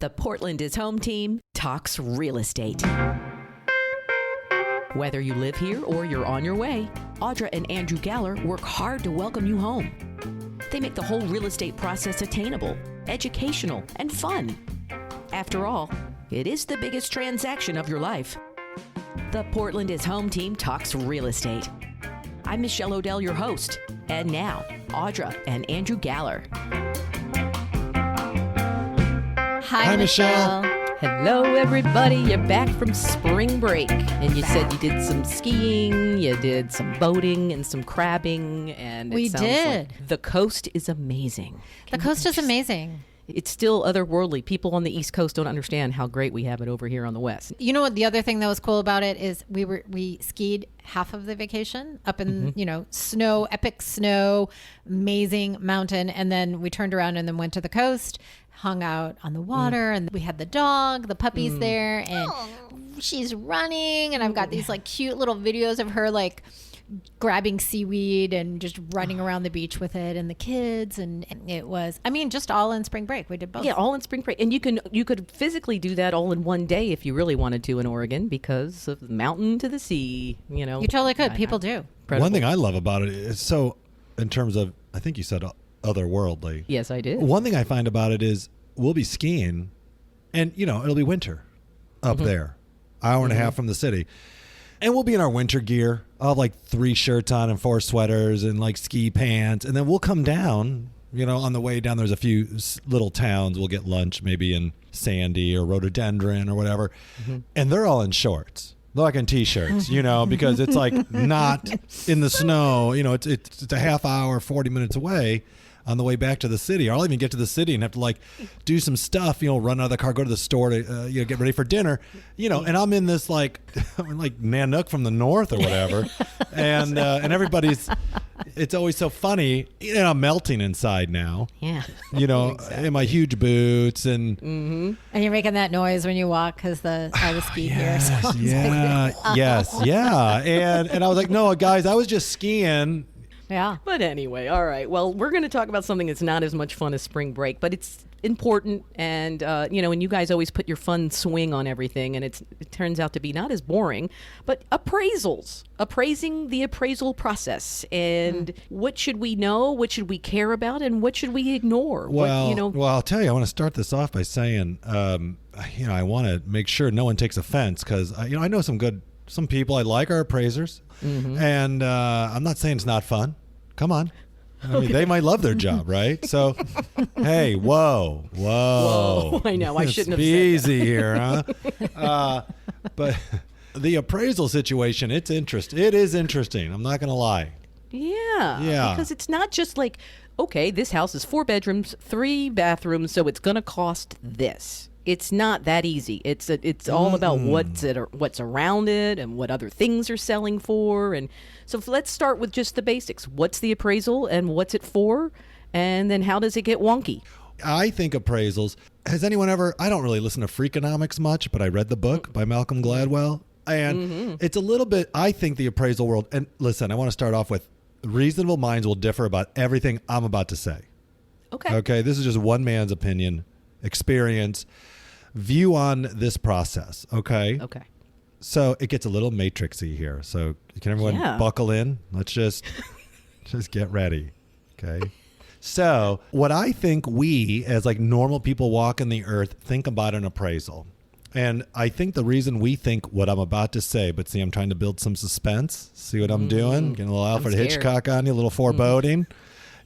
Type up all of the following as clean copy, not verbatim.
The Portland is Home team talks real estate. Whether you live here or you're on your way, Audra and Andrew Galler work hard to welcome you home. They make the whole real estate process attainable, educational, and fun. After all, it is the biggest transaction of your life. The Portland is Home team talks real estate. I'm Michelle Odell, your host. And now, Audra and Andrew Galler. Hi, Michelle. Hello, everybody. You're back from spring break. And you said you did some skiing, you did some boating and some crabbing. And We did. Like the coast is amazing. The coast is amazing. It's still otherworldly. People on the East Coast don't understand how great we have it over here on the West. You know what? The other thing that was cool about it is we skied half of the vacation up in, snow, epic snow, amazing mountain. And then we turned around and then went to the coast, hung out on the water, and we had the dog, the puppy's there, and she's running. And I've got these like cute little videos of her like grabbing seaweed and just running around the beach with it and the kids. And it was, just all in spring break. We did both. Yeah, all in spring break. And you could physically do that all in one day if you really wanted to in Oregon because of the mountain to the sea, You totally could. People do. Incredible. One thing I love about it is so, in terms of, I think you said otherworldly. Yes, I did. One thing I find about it is we'll be skiing and, it'll be winter up there, hour and a half from the city. And we'll be in our winter gear. I'll have like 3 shirts on and 4 sweaters and like ski pants. And then we'll come down, on the way down, there's a few little towns. We'll get lunch maybe in Sandy or Rhododendron or whatever. And they're all in shorts. They're like in T-shirts, because it's like not in the snow. It's a half hour, 40 minutes away on the way back to the city. I'll even get to the city and have to like do some stuff, run out of the car, go to the store to, get ready for dinner, and I'm in this like Nanook from the north or whatever. And everybody's, it's always so funny. I'm melting inside now. Yeah. Exactly. In my huge boots and. And you're making that noise when you walk because all the ski gear. Yes. And I was like, no, guys, I was just skiing. Yeah. But anyway, all right. Well, we're going to talk about something that's not as much fun as spring break, but it's important. And, and you guys always put your fun swing on everything. And it turns out to be not as boring, but appraisals, appraising the appraisal process. And what should we know? What should we care about? And what should we ignore? Well, I'll tell you, I want to start this off by saying, I want to make sure no one takes offense because, I know some people I like are appraisers. And I'm not saying it's not fun. Come on. They might love their job, right? So, hey, whoa. I know. I shouldn't have be said easy here, huh? But the appraisal situation, it is interesting. I'm not going to lie. Yeah. Because it's not just like, okay, this house is 4 bedrooms, 3 bathrooms, so it's going to cost this. It's not that easy. It's all about what's around it and what other things are selling for. And so let's start with just the basics. What's the appraisal and what's it for? And then how does it get wonky? I think appraisals, has anyone ever, I don't really listen to Freakonomics much, but I read the book by Malcolm Gladwell. And it's a little bit, I think the appraisal world, and listen, I want to start off with reasonable minds will differ about everything I'm about to say. Okay, this is just one man's opinion, experience, view on this process. Okay. So it gets a little matrixy here. So can everyone buckle in? Let's just get ready. Okay. So what I think we as like normal people walking the earth think about an appraisal. And I think the reason we think what I'm about to say, but see, I'm trying to build some suspense. See what I'm doing? Getting a little Alfred Hitchcock on you, a little foreboding.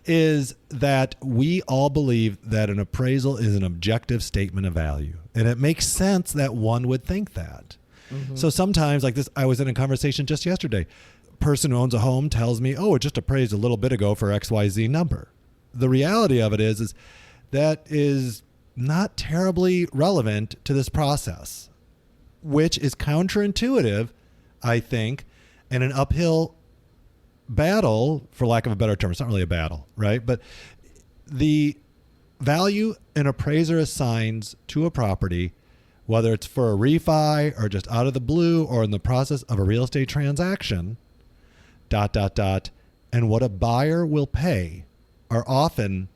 Is that we all believe that an appraisal is an objective statement of value. And it makes sense that one would think that. So sometimes like this, I was in a conversation just yesterday. Person who owns a home tells me, it just appraised a little bit ago for XYZ number. The reality of it is that is not terribly relevant to this process, which is counterintuitive, I think, and an uphill battle, for lack of a better term. It's not really a battle, right? But the value an appraiser assigns to a property, whether it's for a refi or just out of the blue or in the process of a real estate transaction, ... and what a buyer will pay are often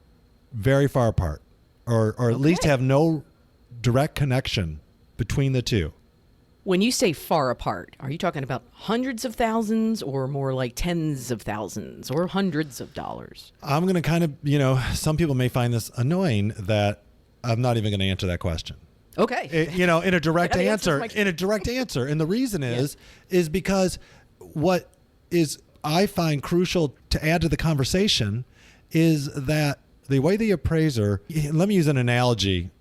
very far apart or at least have no direct connection between the two. When you say far apart, are you talking about hundreds of thousands or more like tens of thousands or hundreds of dollars? I'm going to kind of, some people may find this annoying that I'm not even going to answer that question. Okay. In a direct answer. And the reason is because what is I find crucial to add to the conversation is that the way the appraiser, let me use an analogy.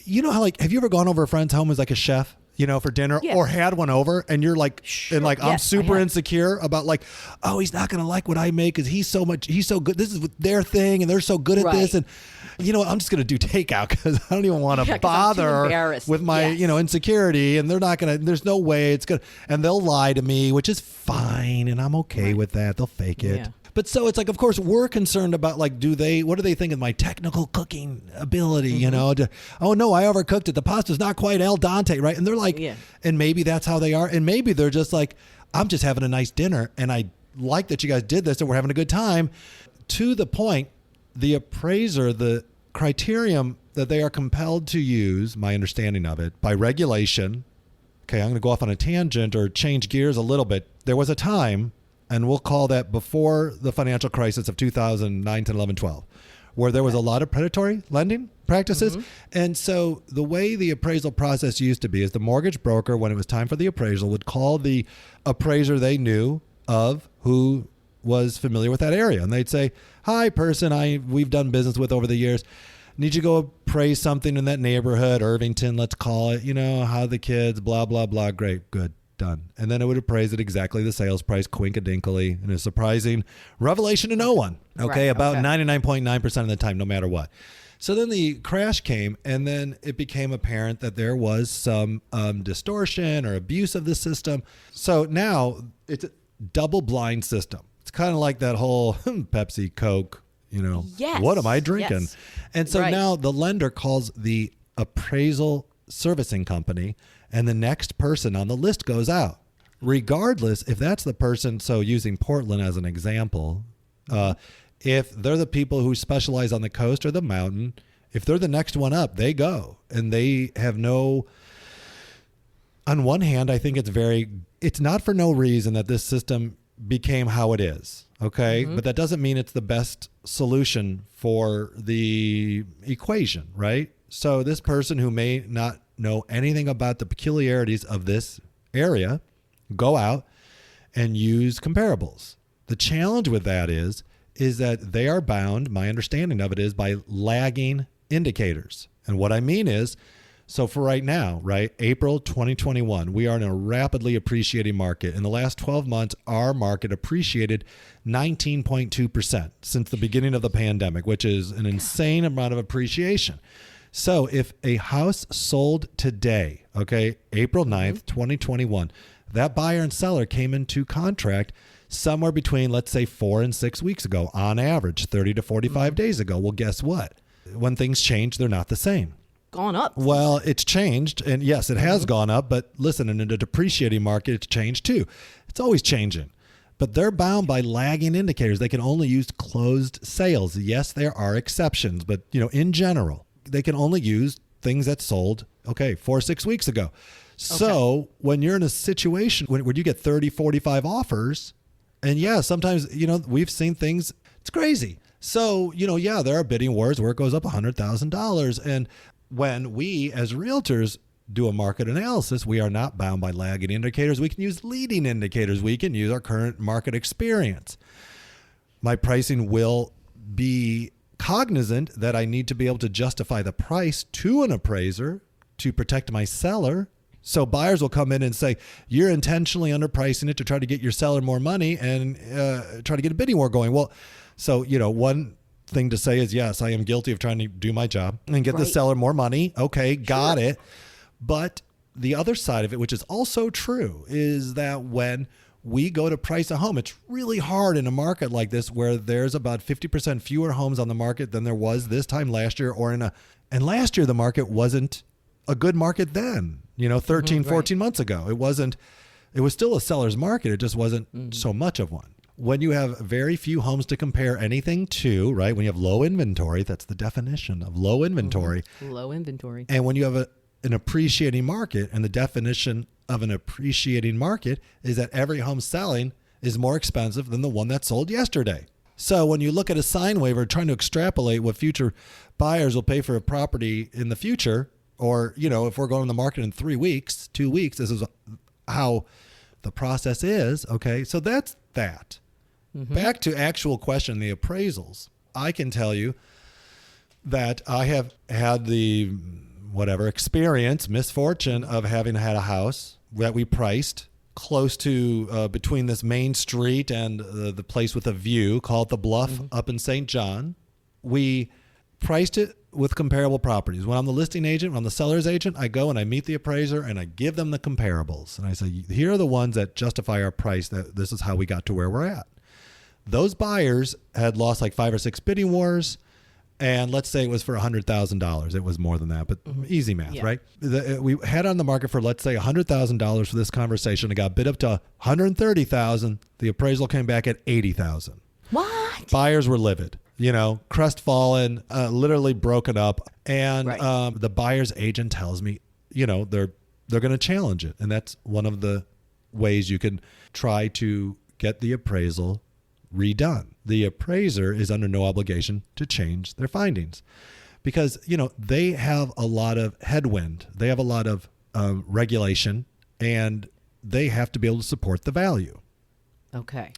You know how, like, have you ever gone over a friend's home as like a chef? For dinner, or had one over, and you're like, sure. and like, I'm super insecure about like, oh, he's not going to like what I make because he's so good. This is their thing, and they're so good at this. And I'm just going to do takeout because I don't even want to bother with my, insecurity. And they're not going to, there's no way it's going to, and they'll lie to me, which is fine. And I'm okay with that. They'll fake it. Yeah. But so it's like, of course, we're concerned about like, what do they think of my technical cooking ability? Oh no, I overcooked it. The pasta's not quite al dente, right? And they're like, and maybe that's how they are. And maybe they're just like, I'm just having a nice dinner and I like that you guys did this and we're having a good time. To the point, the appraiser, the criterion that they are compelled to use, my understanding of it, by regulation. Okay, I'm going to go off on a tangent or change gears a little bit. There was a time, and we'll call that before the financial crisis of 2009, 10, 11, 12, where there was a lot of predatory lending practices. And so the way the appraisal process used to be is the mortgage broker, when it was time for the appraisal, would call the appraiser they knew of who was familiar with that area. And they'd say, hi, person we've done business with over the years. Need you to go appraise something in that neighborhood, Irvington, let's call it, how the kids, blah, blah, blah. Great, good. Done. And then it would appraise at exactly the sales price, quinkadinkly, and a surprising revelation to no one. Okay, about 99.9% of the time, no matter what. So then the crash came, and then it became apparent that there was some distortion or abuse of the system. So now it's a double blind system. It's kind of like that whole Pepsi, Coke, what am I drinking? Yes. And so now the lender calls the appraisal servicing company, and the next person on the list goes out. Regardless, if that's the person, so using Portland as an example, if they're the people who specialize on the coast or the mountain, if they're the next one up, they go. And they have no, on one hand, I think it's not for no reason that this system became how it is. Okay. But that doesn't mean it's the best solution for the equation, right? So this person who may not know anything about the peculiarities of this area, go out and use comparables. The challenge with that is that they are bound, my understanding of it is, by lagging indicators. And what I mean is, so for right now, right, April 2021, we are in a rapidly appreciating market. In the last 12 months, our market appreciated 19.2% since the beginning of the pandemic, which is an insane amount of appreciation. So if a house sold today, okay, April 9th, 2021, that buyer and seller came into contract somewhere between, let's say, 4 and 6 weeks ago, on average, 30 to 45 days ago. Well, guess what? When things change, they're not the same. Gone up. Well, it's changed. And yes, it has gone up. But listen, in a depreciating market, it's changed too. It's always changing. But they're bound by lagging indicators. They can only use closed sales. Yes, there are exceptions. But, in general, they can only use things that sold, 4 or 6 weeks ago. So when you're in a situation when you get 30, 45 offers, and sometimes, we've seen things, it's crazy. So, there are bidding wars where it goes up $100,000. And when we as realtors do a market analysis, we are not bound by lagging indicators. We can use leading indicators. We can use our current market experience. My pricing will be cognizant that I need to be able to justify the price to an appraiser to protect my seller. So buyers will come in and say, you're intentionally underpricing it to try to get your seller more money and try to get a bidding war going. Well, so, one thing to say is, yes, I am guilty of trying to do my job and get the seller more money. Okay, got it. But the other side of it, which is also true, is that when we go to price a home, it's really hard in a market like this where there's about 50% fewer homes on the market than there was this time last year, and last year the market wasn't a good market then, 13, 14 months ago. It was still a seller's market. It just wasn't so much of one. when you have very few homes to compare anything to, right? When you have low inventory, that's the definition of low inventory. Low inventory. And when you have an appreciating market, and the definition of an appreciating market is that every home selling is more expensive than the one that sold yesterday. So when you look at a sign waiver trying to extrapolate what future buyers will pay for a property in the future, or, if we're going to the market in 3 weeks, 2 weeks, this is how the process is. Okay. So that's that. Back to actual question, the appraisals. I can tell you that I have had the misfortune of having had a house that we priced close to between this main street and the place with a view called The Bluff up in St. John. We priced it with comparable properties. When I'm the listing agent, when I'm the seller's agent, I go and I meet the appraiser and I give them the comparables. And I say, here are the ones that justify our price, that this is how we got to where we're at. Those buyers had lost like 5 or 6 bidding wars. And let's say it was for $100,000. It was more than that, but easy math, right? We had it on the market for, let's say, $100,000 for this conversation. It got bid up to $130,000. The appraisal came back at $80,000. What? Buyers were livid, crestfallen, literally broken up. And the buyer's agent tells me, they're going to challenge it. And that's one of the ways you can try to get the appraisal redone. The appraiser is under no obligation to change their findings because, they have a lot of headwind. They have a lot of regulation, and they have to be able to support the value. Okay.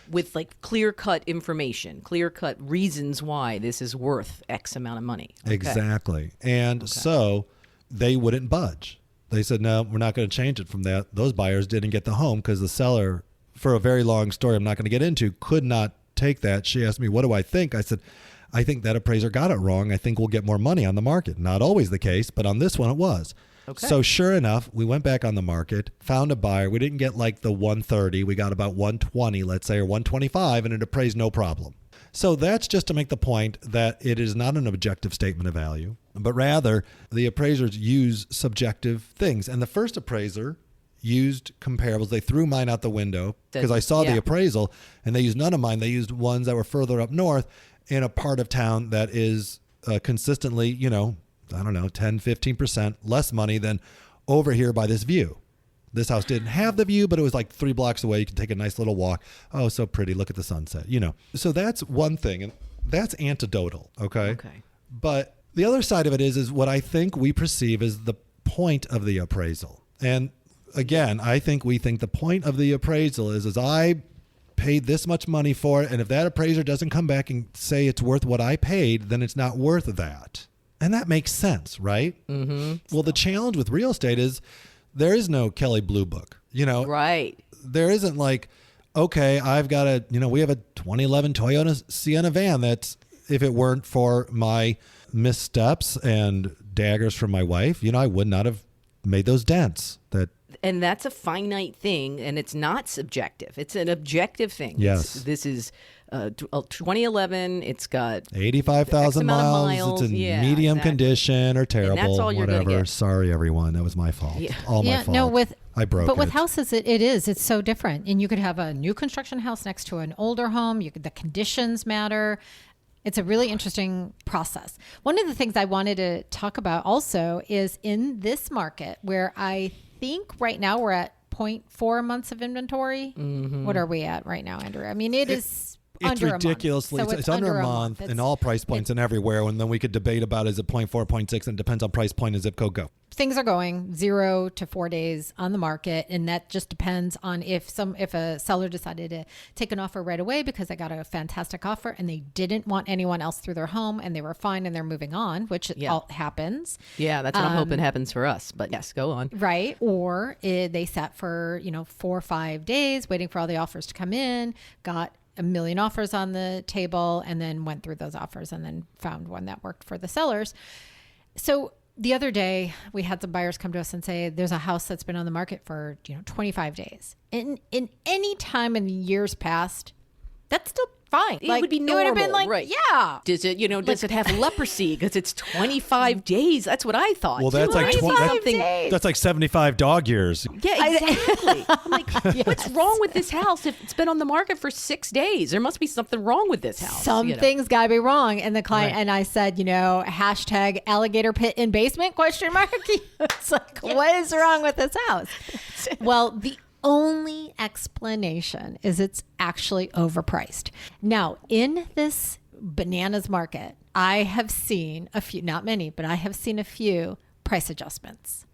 With like clear-cut information, clear-cut reasons why this is worth X amount of money. Okay. Exactly. And so they wouldn't budge. They said, no, we're not going to change it from that. Those buyers didn't get the home because the seller, for a very long story I'm not going to get into, could not take that. She asked me, what do I think? I said, I think that appraiser got it wrong. I think we'll get more money on the market. Not always the case, but on this one it was. Okay. So sure enough, we went back on the market, found a buyer. We didn't get like the 130. We got about 120, let's say, or 125, and it appraised no problem. So that's just to make the point that it is not an objective statement of value, but rather the appraisers use subjective things. And the first appraiser used comparables. They threw mine out the window because I saw the appraisal, and they used none of mine. They used ones that were further up north in a part of town that is consistently, 10, 15% less money than over here by this view. This house didn't have the view, but it was like 3 blocks away. You can take a nice little walk. Oh, so pretty. Look at the sunset, So that's one thing, and that's anecdotal, okay? But the other side of it is what I think we perceive as the point of the appraisal. And again, we think the point of the appraisal is I paid this much money for it, and if that appraiser doesn't come back and say it's worth what I paid, then it's not worth that. And that makes sense, right? Well, the challenge with real estate is there is no Kelley Blue Book, Right. There isn't like, okay, I've got we have a 2011 Toyota Sienna van that's, if it weren't for my missteps and daggers from my wife, I would not have made those dents. And that's a finite thing, and it's not subjective. It's an objective thing. Yes. This is 2011. It's got 85,000 miles. It's in medium condition or terrible, and that's all you're whatever. Get. Sorry, everyone. That was my fault. All my fault. No, I broke But with houses, it's so different. And you could have a new construction house next to an older home. The conditions matter. It's a really interesting process. One of the things I wanted to talk about also is in this market where I think right now we're at 0.4 months of inventory. What are we at right now, Andrew? I mean, it's under ridiculously. A month. So it's under a month in all price points and everywhere. And then we could debate about is it 0.4, 0.6, and it depends on price point and zip code. Go. Things are going 0 to 4 days on the market, and that just depends on if a seller decided to take an offer right away because they got a fantastic offer and they didn't want anyone else through their home and they were fine and they're moving on, which all happens. Yeah, that's what I'm hoping happens for us. But yes, go on. Right, or they sat for 4 or 5 days waiting for all the offers to come in, got a million offers on the table, and then went through those offers and then found one that worked for the sellers. So the other day, we had some buyers come to us and say, there's a house that's been on the market for 25 days. In any time in years past, that's still fine. It would be normal, It would have been like, right? yeah. Does it, does it have leprosy? Because it's 25 days. That's what I thought. Well, that's like 25 days. that's like 75 dog years. Yeah, exactly. I'm like, what's wrong with this house if it's been on the market for 6 days? There must be something wrong with this house. Something's got to be wrong. And the client and I said, hashtag alligator pit in basement question mark. It's like, what is wrong with this house? Well, the only explanation is it's actually overpriced. Now, in this bananas market, I have seen a few, not many, but I have seen a few price adjustments.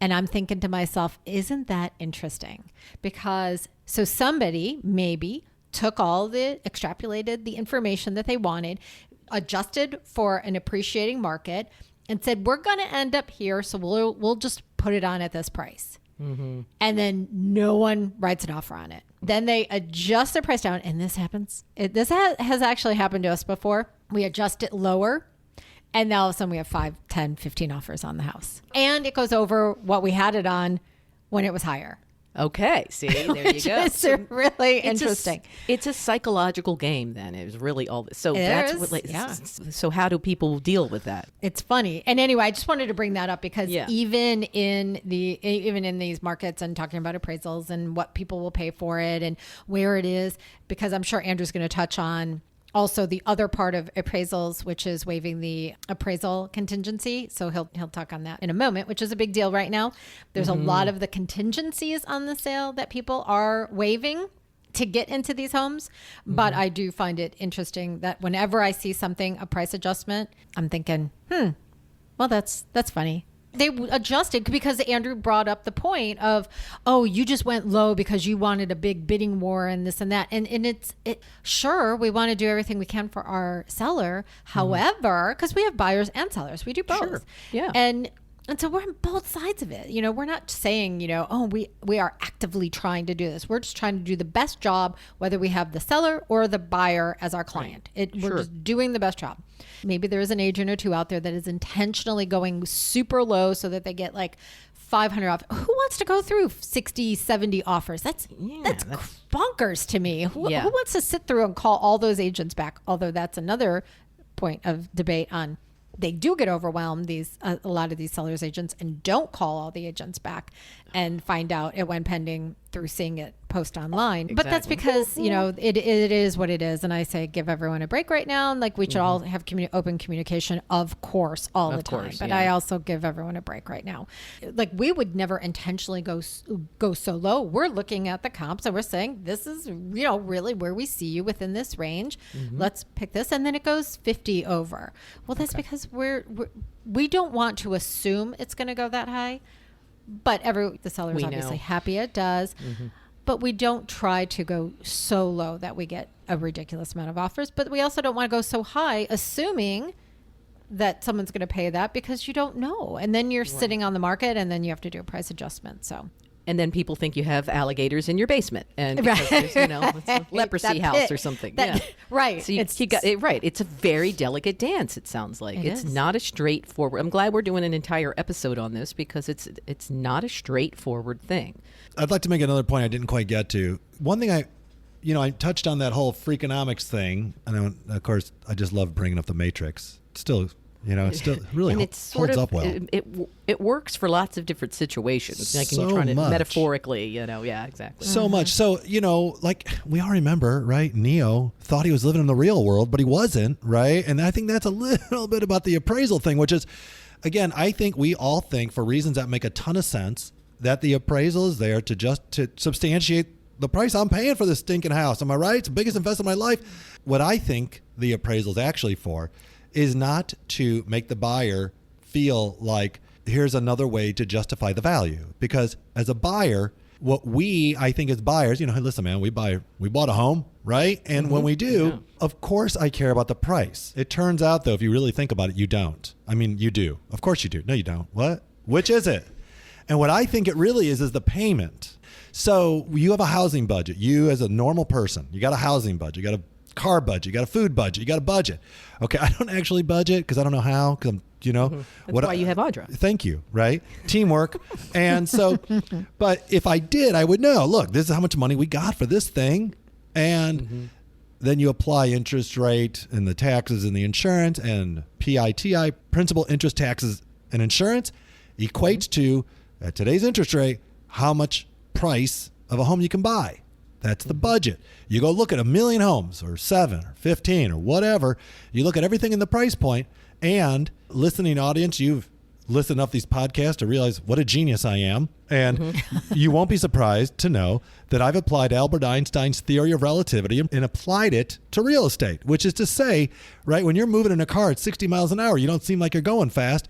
And I'm thinking to myself, isn't that interesting? Because so somebody maybe extrapolated the information that they wanted, adjusted for an appreciating market, and said, we're going to end up here, so we'll just put it on at this price. Mm-hmm. And then no one writes an offer on it. Then they adjust their price down, and this happens. This has actually happened to us before. We adjust it lower, and now all of a sudden we have 5, 10, 15 offers on the house. And it goes over what we had it on when it was higher. Okay, see, there you go. It's really interesting. It's a psychological game. Then it was really all this. So It So how do people deal with that? It's funny. And anyway, I just wanted to bring that up because even in these markets and talking about appraisals and what people will pay for it and where it is, because I'm sure Andrew's going to touch on also the other part of appraisals, which is waiving the appraisal contingency. So he'll talk on that in a moment, which is a big deal right now. There's a lot of the contingencies on the sale that people are waiving to get into these homes. But I do find it interesting that whenever I see something, a price adjustment, I'm thinking, well, that's funny. They adjusted because Andrew brought up the point of, you just went low because you wanted a big bidding war and this and that. And sure, we want to do everything we can for our seller. However, because we have buyers and sellers, we do both. Sure. Yeah. And so we're on both sides of it. We're not saying, we are actively trying to do this. We're just trying to do the best job, whether we have the seller or the buyer as our client. We're just doing the best job. Maybe there is an agent or two out there that is intentionally going super low so that they get like 500 off. Who wants to go through 60, 70 offers? That's bonkers to me. Who wants to sit through and call all those agents back? Although that's another point of debate on. They do get overwhelmed, a lot of these sellers agents, and don't call all the agents back and find out it went pending through seeing it post online. Exactly. But that's because, it is what it is. And I say, give everyone a break right now. And like we should all have open communication, of course, all the time. But I also give everyone a break right now. Like we would never intentionally go so low. We're looking at the comps and we're saying, this is, really where we see you within this range. Let's pick this. And then it goes 50 over. Well, that's because we don't want to assume it's going to go that high. But the seller is obviously happy it does. But we don't try to go so low that we get a ridiculous amount of offers. But we also don't want to go so high, assuming that someone's going to pay that, because you don't know. And then you're sitting on the market, and then you have to do a price adjustment. And then people think you have alligators in your basement, and because there's, it's a leprosy house or something. Right. So you got it right. It's a very delicate dance. It sounds like it's not a straightforward. I'm glad we're doing an entire episode on this because it's not a straightforward thing. I'd like to make another point I didn't quite get to. One thing I touched on that whole Freakonomics thing, and of course I just love bringing up the Matrix. Still. It still really holds up well. It works for lots of different situations. Like so you're trying to much. Metaphorically, yeah, exactly. So much. So, like we all remember, right? Neo thought he was living in the real world, but he wasn't, right? And I think that's a little bit about the appraisal thing, which is, again, I think we all think, for reasons that make a ton of sense, that the appraisal is there to substantiate the price I'm paying for this stinking house. Am I right? It's the biggest investment of my life. What I think the appraisal is actually for is not to make the buyer feel like here's another way to justify the value. Because as a buyer, what I think as buyers, hey, listen, man, we bought a home, right? And when we do, of course I care about the price. It turns out, though, if you really think about it, you don't. I mean, you do. Of course you do. No, you don't. What? Which is it? And what I think it really is the payment. So you have a housing budget. You as a normal person, you got a housing budget. You got a car budget, you got a food budget, you got a budget. Okay, I don't actually budget because I don't know how, because I'm, That's why you have Audra. Thank you, right? Teamwork. And so, but if I did, I would know, look, this is how much money we got for this thing. And then you apply interest rate and the taxes and the insurance, and PITI, principal, interest, taxes, and insurance, equates to, at today's interest rate, how much price of a home you can buy. That's the budget. You go look at 1 million homes, or 7 or 15 or whatever. You look at everything in the price point, and listening audience, you've listened enough these podcasts to realize what a genius I am. And you won't be surprised to know that I've applied Albert Einstein's theory of relativity and applied it to real estate, which is to say, right, when you're moving in a car at 60 miles an hour, you don't seem like you're going fast.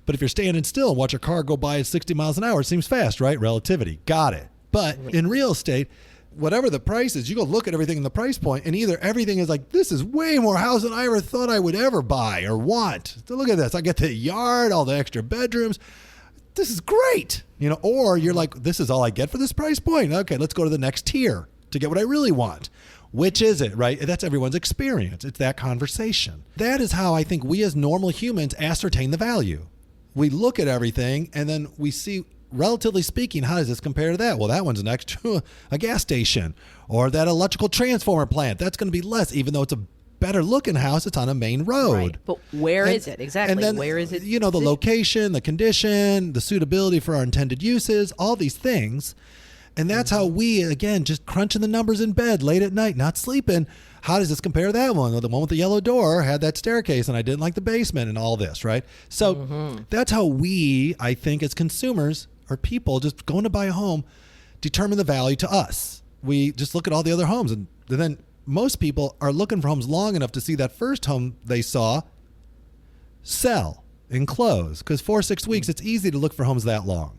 But if you're standing still and watch a car go by at 60 miles an hour, it seems fast, right? Relativity. Got it. But in real estate, whatever the price is, you go look at everything in the price point, and either everything is like, this is way more house than I ever thought I would ever buy or want. So look at this. I get the yard, all the extra bedrooms. This is great. Or you're like, this is all I get for this price point. Okay, let's go to the next tier to get what I really want. Which is it, right? That's everyone's experience. It's that conversation. That is how I think we as normal humans ascertain the value. We look at everything and then we see, relatively speaking, how does this compare to that? Well, that one's next to a gas station, or that electrical transformer plant. That's going to be less, even though it's a better looking house. It's on a main road. Right. But where is it? Exactly. And then, where is it? The location, the condition, the suitability for our intended uses, all these things. And that's how we, again, just crunching the numbers in bed late at night, not sleeping. How does this compare to that one? Well, the one with the yellow door had that staircase, and I didn't like the basement and all this, right? So that's how we, I think, as consumers or people just going to buy a home, determine the value to us. We just look at all the other homes, and then most people are looking for homes long enough to see that first home they saw sell and close. Because 4 or 6 weeks, it's easy to look for homes that long.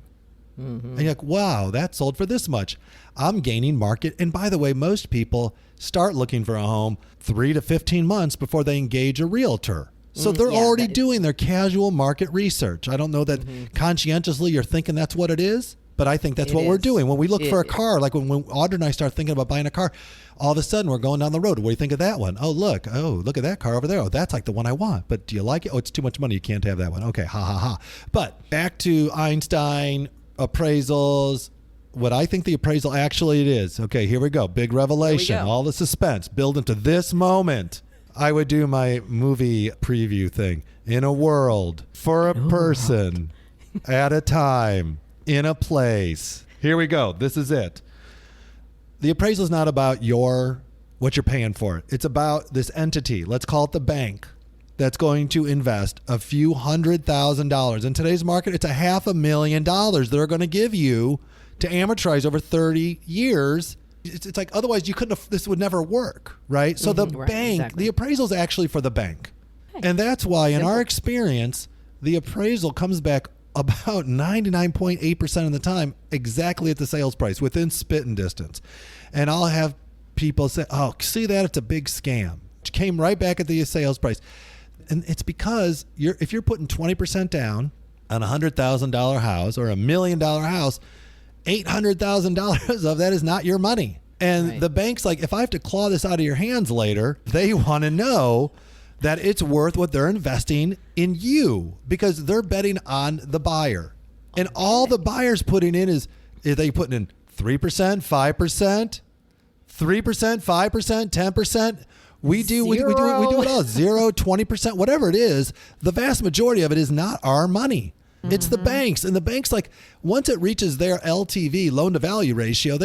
And you're like, wow, that sold for this much. I'm gaining market. And by the way, most people start looking for a home 3 to 15 months before they engage a realtor. So they're already doing their casual market research. I don't know that conscientiously you're thinking that's what it is, but I think that's what we're doing. When we look for a car, like when Audra and I start thinking about buying a car, all of a sudden we're going down the road. What do you think of that one? Oh, look at that car over there. Oh, that's like the one I want. But do you like it? Oh, it's too much money. You can't have that one. Okay, ha, ha, ha. But back to Einstein, appraisals, what I think the appraisal actually it is. Okay, here we go. Big revelation. All the suspense. Build into this moment. I would do my movie preview thing. In a world, for a person, at a time, in a place. Here we go. This is it. The appraisal is not about what you're paying for it. It's about this entity. Let's call it the bank. That's going to invest a few $100,000. In today's market, it's $500,000 they're going to give you to amortize over 30 years. It's like, otherwise this would never work, right? So the bank, the appraisal is actually for the bank. And that's why in our experience, the appraisal comes back about 99.8% of the time exactly at the sales price, within spitting distance. And I'll have people say, oh, see that? It's a big scam. It came right back at the sales price. And it's because if you're putting 20% down on a $100,000 house or $1 million house, $800,000 of that is not your money. And the bank's like, if I have to claw this out of your hands later, they want to know that it's worth what they're investing in you, because they're betting on the buyer. And all the buyer's putting in is they putting in 3%, 5%, 3%, 5%, 10%. We do it all. 0, 20%, whatever it is. The vast majority of it is not our money. It's the banks. And the banks, like, once it reaches their LTV, loan to value ratio,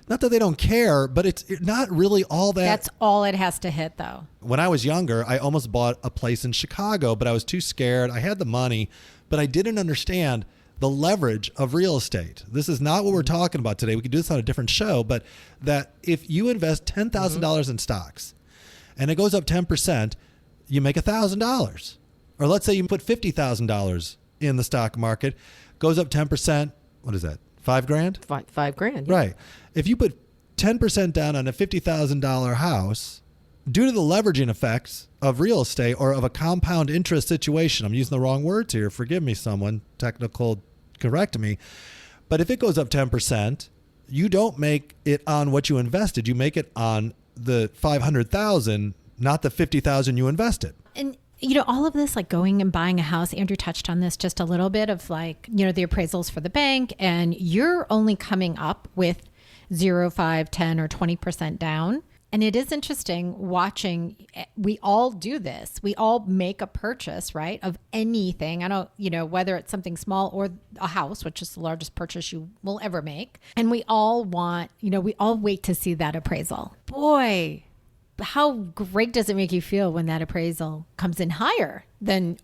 not that they don't care, but it's not really all that. That's all it has to hit, though. When I was younger, I almost bought a place in Chicago, but I was too scared. I had the money, but I didn't understand the leverage of real estate. This is not what we're talking about today. We could do this on a different show, but that if you invest $10,000 in stocks and it goes up 10%, you make $1,000. Or let's say you put $50,000 in the stock market, goes up 10%. What is that? $5,000? $5,000. Yeah. Right. If you put 10% down on a $50,000 house, due to the leveraging effects of real estate or of a compound interest situation, I'm using the wrong words here. Forgive me, someone technical, correct me. But if it goes up 10%, you don't make it on what you invested. You make it on the $500,000, not the $50,000 you invested. And all of this, like going and buying a house, Andrew touched on this just a little bit of like, the appraisals for the bank, and you're only coming up with 0, 5, 10, or 20% down. And it is interesting watching, we all do this. We all make a purchase, right, of anything. I don't, whether it's something small or a house, which is the largest purchase you will ever make. And we all want, we all wait to see that appraisal. Boy, how great does it make you feel when that appraisal comes in higher than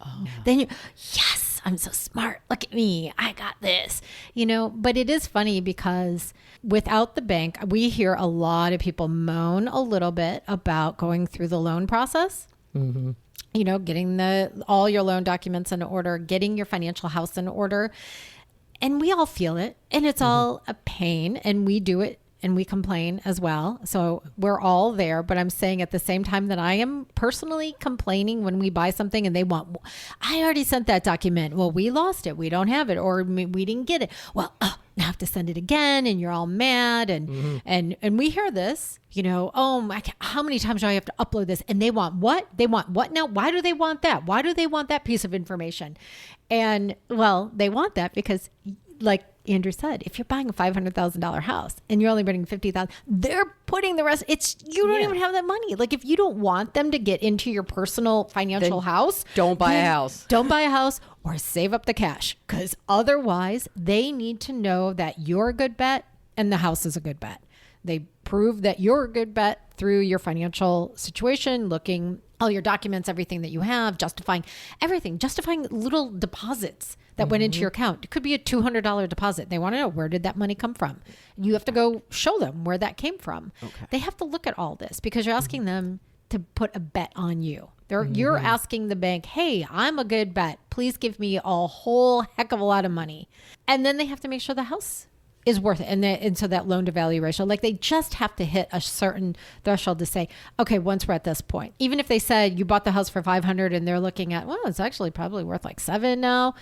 you, yes, I'm so smart. Look at me. I got this, but it is funny because without the bank, we hear a lot of people moan a little bit about going through the loan process, getting all your loan documents in order, getting your financial house in order. And we all feel it, and it's all a pain, and we do it. And we complain as well. So we're all there. But I'm saying at the same time that I am personally complaining when we buy something and they want, I already sent that document. Well, we lost it. We don't have it. Or we didn't get it. Well, I have to send it again. And you're all mad. And we hear this, how many times do I have to upload this? And they want what? They want what now? Why do they want that? Why do they want that piece of information? And well, they want that because like Andrew said, if you're buying a $500,000 house and you're only bringing $50,000, they're putting the rest. You don't even have that money. Like if you don't want them to get into your personal financial house, don't buy a house. Don't buy a house or save up the cash, because otherwise they need to know that you're a good bet and the house is a good bet. They prove that you're a good bet through your financial situation, looking all your documents, everything that you have, justifying everything, justifying little deposits that went into your account. It could be a $200 deposit. They want to know, where did that money come from? You have to go show them where that came from. Okay. They have to look at all this because you're asking them to put a bet on you. You're asking the bank, hey, I'm a good bet. Please give me a whole heck of a lot of money. And then they have to make sure the house is worth it. And so that loan to value ratio, like they just have to hit a certain threshold to say, okay, once we're at this point, even if they said you bought the house for 500 and they're looking at, well, it's actually probably worth like 7 now,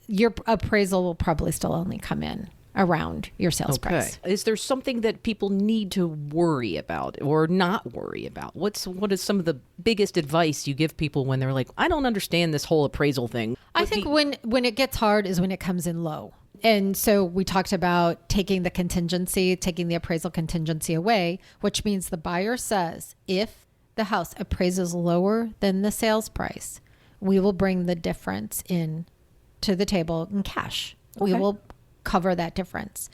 your appraisal will probably still only come in around your sales price. Is there something that people need to worry about or not worry about? What is some of the biggest advice you give people when they're like, I don't understand this whole appraisal thing? I think when it gets hard is when it comes in low. And so we talked about taking the appraisal contingency away, which means the buyer says, if the house appraises lower than the sales price, we will bring the difference in to the table in cash. Okay. We will cover that difference.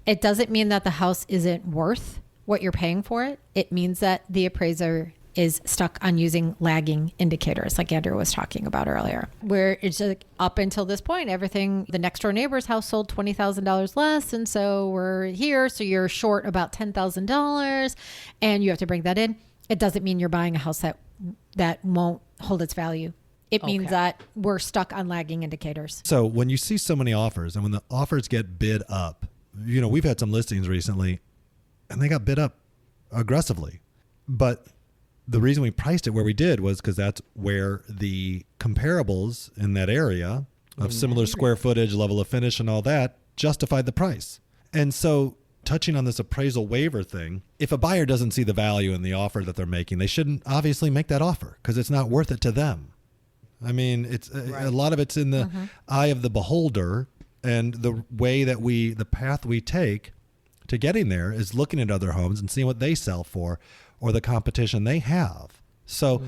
It doesn't mean that the house isn't worth what you're paying for it. It means that the appraiser is stuck on using lagging indicators like Andrew was talking about earlier, where it's like up until this point, the next door neighbor's house sold $20,000 less. And so we're here. So you're short about $10,000 and you have to bring that in. It doesn't mean you're buying a house that won't hold its value. It means that we're stuck on lagging indicators. So when you see so many offers and when the offers get bid up, we've had some listings recently and they got bid up aggressively, but the reason we priced it where we did was because that's where the comparables in that area of similar square footage, level of finish, and all that justified the price. And so touching on this appraisal waiver thing, if a buyer doesn't see the value in the offer that they're making, they shouldn't obviously make that offer because it's not worth it to them. I mean, it's a lot of it's in the eye of the beholder, and the way that the path we take to getting there is looking at other homes and seeing what they sell for or the competition they have. So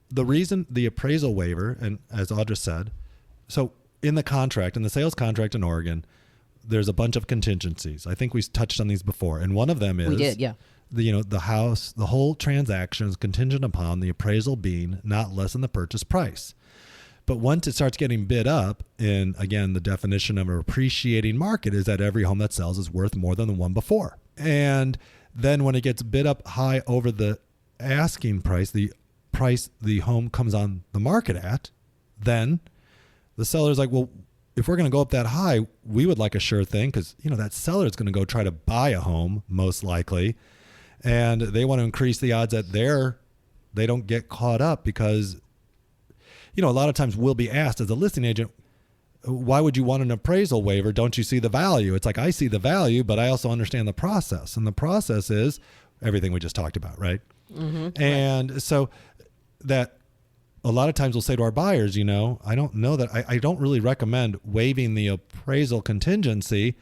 the reason the appraisal waiver, and as Audra said, so in the sales contract in Oregon, there's a bunch of contingencies. I think we touched on these before. And one of them is we did, yeah. The house, the whole transaction is contingent upon the appraisal being not less than the purchase price. But once it starts getting bid up, and again, the definition of an appreciating market is that every home that sells is worth more than the one before. And then when it gets bid up high over the asking price, the price the home comes on the market at, then the seller's like, well, if we're going to go up that high, we would like a sure thing because, that seller is going to go try to buy a home, most likely. And they want to increase the odds that they don't get caught up because, a lot of times we'll be asked as a listing agent, why would you want an appraisal waiver? Don't you see the value? It's like, I see the value, but I also understand the process. And the process is everything we just talked about, right? And so that a lot of times we'll say to our buyers, I don't know that I don't really recommend waiving the appraisal contingency,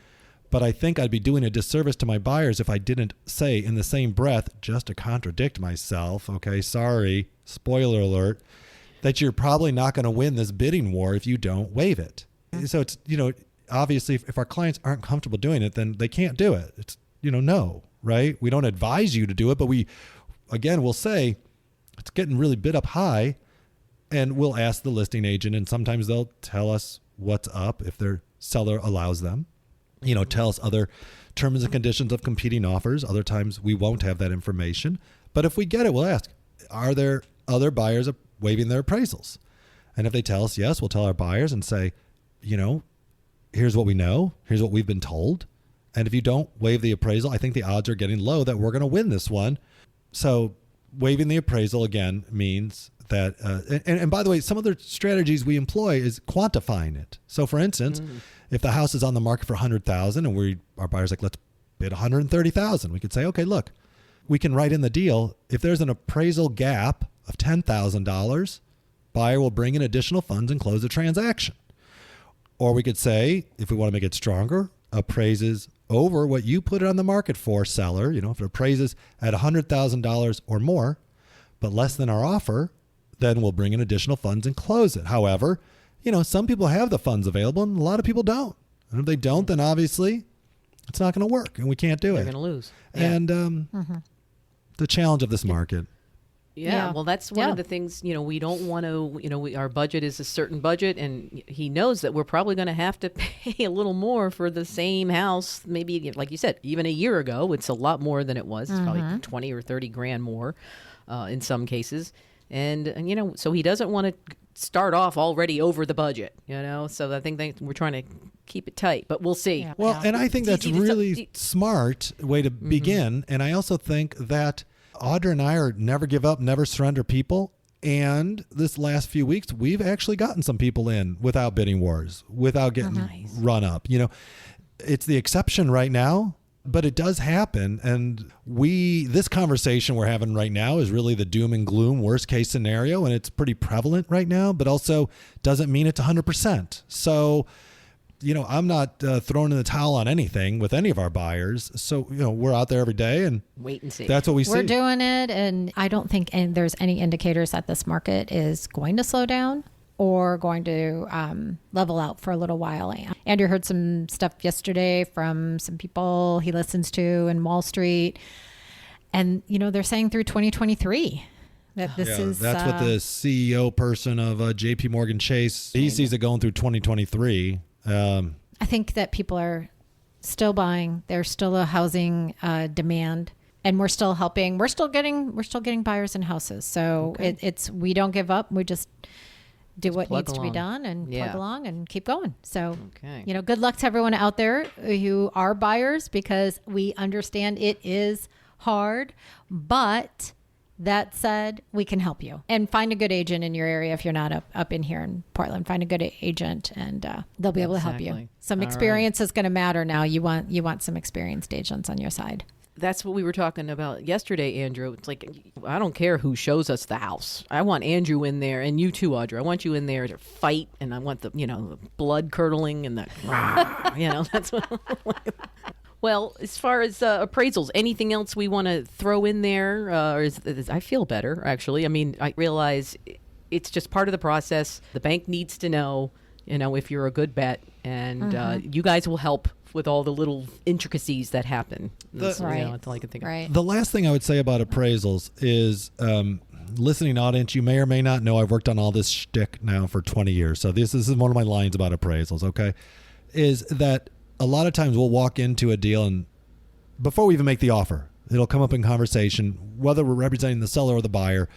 But I think I'd be doing a disservice to my buyers if I didn't say in the same breath, just to contradict myself, okay, sorry, spoiler alert, that you're probably not going to win this bidding war if you don't waive it. So it's, obviously if our clients aren't comfortable doing it, then they can't do it. It's, no, right? We don't advise you to do it, but we'll say it's getting really bid up high, and we'll ask the listing agent, and sometimes they'll tell us what's up if their seller allows them. Tell us other terms and conditions of competing offers. Other times we won't have that information. But if we get it, we'll ask, are there other buyers waiving their appraisals? And if they tell us yes, we'll tell our buyers and say, here's what we know. Here's what we've been told. And if you don't waive the appraisal, I think the odds are getting low that we're going to win this one. So waiving the appraisal, again, means that, and by the way, some of the strategies we employ is quantifying it. So for instance, if the house is on the market for $100,000 and our buyer's like, let's bid $130,000, we could say, okay, look, we can write in the deal, if there's an appraisal gap of $10,000, buyer will bring in additional funds and close the transaction. Or we could say, if we want to make it stronger, appraises over what you put it on the market for, seller. If it appraises at $100,000 or more, but less than our offer, then we'll bring in additional funds and close it. However, some people have the funds available and a lot of people don't. And if they don't, then obviously it's not going to work and we can't do it. They're going to lose. And the challenge of this market. Yeah, well, that's one of the things, we don't want to, our budget is a certain budget, and he knows that we're probably going to have to pay a little more for the same house. Maybe, like you said, even a year ago, it's a lot more than it was. It's probably 20 or 30 grand more in some cases. And so he doesn't want to start off already over the budget, so I think we're trying to keep it tight, but we'll see. Yeah. Well, and I think that's really smart way to begin. And I also think that Audra and I are never give up, never surrender people. And this last few weeks, we've actually gotten some people in without bidding wars, without getting run up. It's the exception right now, but it does happen. And this conversation we're having right now is really the doom and gloom worst case scenario. And it's pretty prevalent right now, but also doesn't mean it's 100%. So, I'm not throwing in the towel on anything with any of our buyers. So, we're out there every day and wait and see. That's what we see. We're doing it. And I don't think there's any indicators that this market is going to slow down or going to level out for a little while. Andrew heard some stuff yesterday from some people he listens to in Wall Street. And, they're saying through 2023 that this is... That's what the CEO person of JP Morgan Chase, he sees it going through 2023. I think that people are still buying. There's still a housing demand, and we're still helping. We're still getting buyers in houses. So we don't give up. We just do what needs to be done and plug along and keep going. So, good luck to everyone out there who are buyers, because we understand it is hard, but that said, we can help you, and find a good agent in your area. If you're not up in here in Portland, find a good agent, and they'll be able to help you. Some experience is going to matter now. You want some experienced agents on your side. That's what we were talking about yesterday, Andrew. It's like, I don't care who shows us the house. I want Andrew in there, and you too, Audra. I want you in there to fight, and I want the blood curdling and the that's what. Well, as far as appraisals, anything else we want to throw in there? I feel better, actually. I mean, I realize it's just part of the process. The bank needs to know, if you're a good bet, and you guys will help with all the little intricacies that happen. That's all I can think of. The last thing I would say about appraisals is, listening audience, you may or may not know I've worked on all this shtick now for 20 years. So this is one of my lines about appraisals, okay, is that a lot of times we'll walk into a deal, and before we even make the offer, it'll come up in conversation, whether we're representing the seller or the buyer.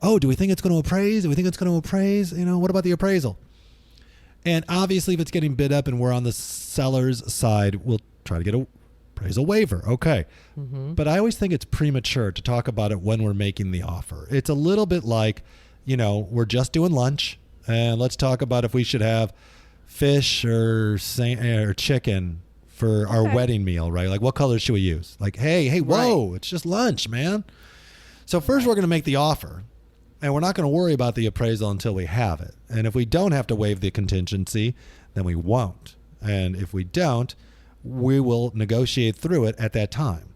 Oh, do we think it's going to appraise? Do we think it's going to appraise? What about the appraisal? And obviously, if it's getting bid up and we're on the seller's side, we'll try to get a appraisal waiver. Okay. But I always think it's premature to talk about it when we're making the offer. It's a little bit like, we're just doing lunch, and let's talk about if we should have fish or chicken for our wedding meal, right? Like, what colors should we use? Like, hey, whoa, it's just lunch, man. So first we're going to make the offer, and we're not going to worry about the appraisal until we have it. And if we don't have to waive the contingency, then we won't. And if we don't, we will negotiate through it at that time.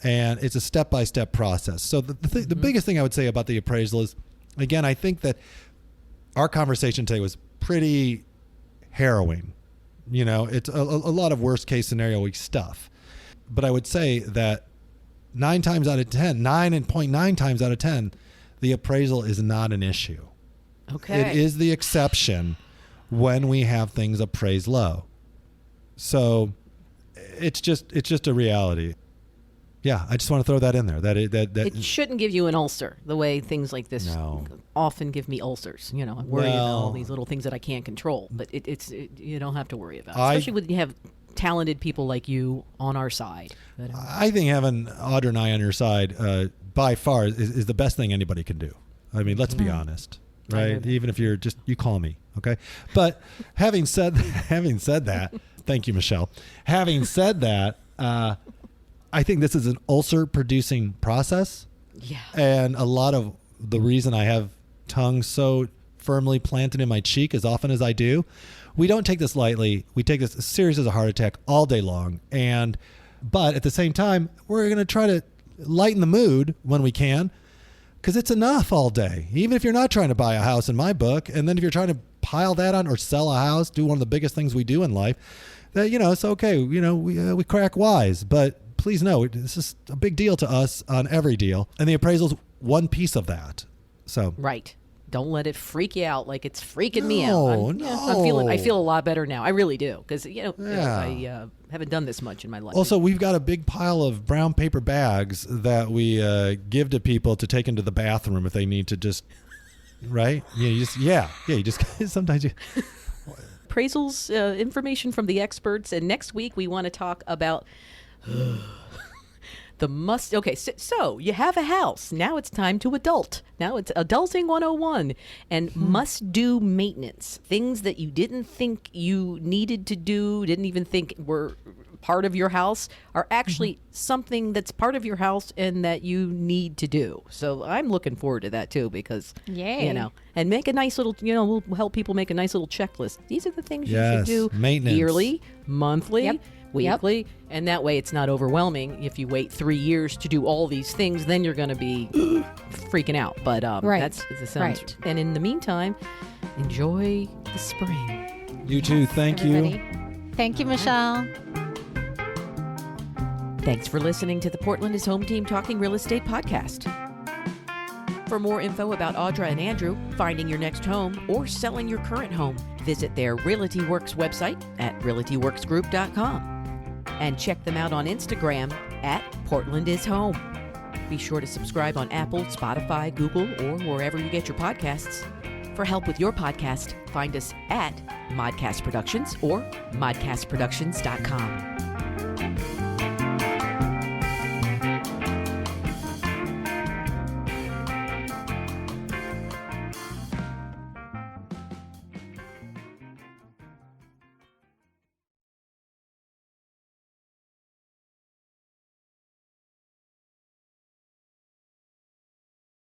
And it's a step-by-step process. So the biggest thing I would say about the appraisal is, again, I think that our conversation today was pretty harrowing. You know, it's a lot of worst-case scenario stuff. But I would say that 9.9 times out of 10, the appraisal is not an issue. Okay. It is the exception when we have things appraised low. So it's just a reality. Yeah, I just want to throw that in there. That it shouldn't give you an ulcer the way things like this often give me ulcers. You know, I worry about all these little things that I can't control, but you don't have to worry about it. Especially when you have talented people like you on our side. I think having Audra and I on your side by far is the best thing anybody can do. I mean, let's be honest, right? Even if you call me, okay? But having said that, thank you, Michelle. Having said that, I think this is an ulcer-producing process. Yeah. And a lot of the reason I have tongue so firmly planted in my cheek as often as I do, we don't take this lightly. We take this as serious as a heart attack all day long. But at the same time, we're going to try to lighten the mood when we can, because it's enough all day. Even if you're not trying to buy a house in my book, and then if you're trying to pile that on or sell a house, do one of the biggest things we do in life, that, it's okay. We crack wise, but please know this is a big deal to us on every deal, and the appraisal's one piece of that. So right. Don't let it freak you out like it's freaking me out. I feel a lot better now. I really do, because I haven't done this much in my life. Also, we've got a big pile of brown paper bags that we give to people to take into the bathroom if they need to just, right? You just sometimes you. Appraisals, information from the experts, and next week we want to talk about Okay, so you have a house. Now it's time to adult. Now it's adulting 101 and must-do maintenance. Things that you didn't think you needed to do, didn't even think were part of your house, are actually something that's part of your house and that you need to do. So I'm looking forward to that too, because, and make a nice little, we'll help people make a nice little checklist. These are the things you should do maintenance. Yearly, monthly, weekly, and that way it's not overwhelming. If you wait 3 years to do all these things, then you're going to be freaking out. But that's the sounds. Right. And in the meantime, enjoy the spring. You too. Thank you. Thank you, Michelle. Thanks for listening to the Portland is Home Team Talking Real Estate podcast. For more info about Audra and Andrew, finding your next home, or selling your current home, visit their Realty Works website at realtyworksgroup.com. And check them out on Instagram at Portland is Home. Be sure to subscribe on Apple, Spotify, Google, or wherever you get your podcasts. For help with your podcast, find us at Modcast Productions or modcastproductions.com.